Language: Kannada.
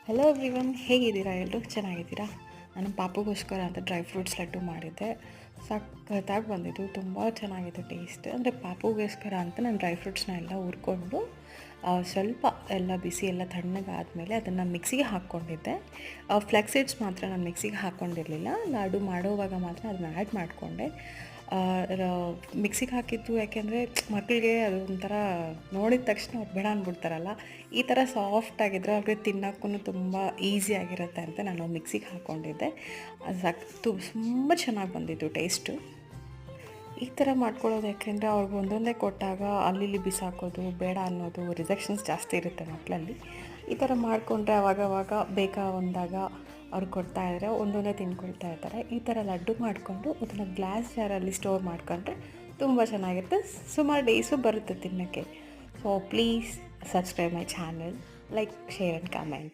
ಹಲೋ ಎವ್ರಿವನ್, ಹೇಗಿದ್ದೀರಾ? ಎಲ್ಲರೂ ಚೆನ್ನಾಗಿದ್ದೀರಾ? ನಾನು ಪಾಪುಗೋಸ್ಕರ ಅಂತ ಡ್ರೈ ಫ್ರೂಟ್ಸ್ ಲಡ್ಡು ಮಾಡಿದ್ದೆ. ಸಖತ್ತಾಗಿ ಬಂದಿದ್ದು, ತುಂಬ ಚೆನ್ನಾಗಿದೆ ಟೇಸ್ಟ್. ಅಂದರೆ ಪಾಪುಗೋಸ್ಕರ ಅಂತ ನಾನು ಡ್ರೈ ಫ್ರೂಟ್ಸ್ನ ಎಲ್ಲ ಹುರ್ಕೊಂಡು ಸ್ವಲ್ಪ ಎಲ್ಲ ಬಿಸಿ ಎಲ್ಲ ತಣ್ಣಗಾದಮೇಲೆ ಅದನ್ನು ಮಿಕ್ಸಿಗೆ ಹಾಕ್ಕೊಂಡಿದ್ದೆ. ಫ್ಲೆಕ್ಸ್ ಸೀಡ್ಸ್ ಮಾತ್ರ ನಾನು ಮಿಕ್ಸಿಗೆ ಹಾಕ್ಕೊಂಡಿರಲಿಲ್ಲ. ಲಾಡು ಮಾಡೋವಾಗ ಮಾತ್ರ ಅದನ್ನ ಆ್ಯಡ್ ಮಾಡಿಕೊಂಡೆ. ಮಿಕ್ಸಿಗೆ ಹಾಕಿದ್ದು ಯಾಕೆಂದರೆ ಮಕ್ಕಳಿಗೆ ಅದು ಒಂಥರ ನೋಡಿದ ತಕ್ಷಣ ಅವ್ರು ಬೇಡ ಅಂದ್ಬಿಡ್ತಾರಲ್ಲ. ಈ ಥರ ಸಾಫ್ಟಾಗಿದ್ದರೆ ಅವ್ರಿಗೆ ತಿನ್ನೋಕ್ಕೂ ತುಂಬ ಈಸಿಯಾಗಿರುತ್ತೆ ಅಂತ ನಾನು ಮಿಕ್ಸಿಗೆ ಹಾಕ್ಕೊಂಡಿದ್ದೆ. ಅದು ತುಂಬ ಚೆನ್ನಾಗಿ ಬಂದಿದ್ದು ಟೇಸ್ಟು. ಈ ಥರ ಮಾಡ್ಕೊಳ್ಳೋದು ಯಾಕೆಂದರೆ ಅವ್ರಿಗೆ ಒಂದೊಂದೇ ಕೊಟ್ಟಾಗ ಅಲ್ಲಿ ಬಿಸಾಕೋದು ಬೇಡ ಅನ್ನೋದು ರಿಜೆಕ್ಷನ್ಸ್ ಜಾಸ್ತಿ ಇರುತ್ತೆ ಮಕ್ಕಳಲ್ಲಿ. ಈ ಥರ ಮಾಡಿಕೊಂಡ್ರೆ ಅವಾಗವಾಗ ಬೇಕಾ ಒಂದಾಗ ಅವ್ರಿಗೆ ಕೊಡ್ತಾಯಿದ್ರೆ ಒಂದೊಂದೇ ತಿಂದ್ಕೊಳ್ತಾ ಇರ್ತಾರೆ. ಈ ಥರ ಲಡ್ಡು ಮಾಡಿಕೊಂಡು ಅದನ್ನು ಗ್ಲಾಸ್ ಜಾರಲ್ಲಿ ಸ್ಟೋರ್ ಮಾಡ್ಕೊಂಡ್ರೆ ತುಂಬ ಚೆನ್ನಾಗಿರುತ್ತೆ. ಸುಮಾರು ಡೇಸು ಬರುತ್ತೆ ತಿನ್ನೋಕ್ಕೆ. So please subscribe my channel, like, share and comment.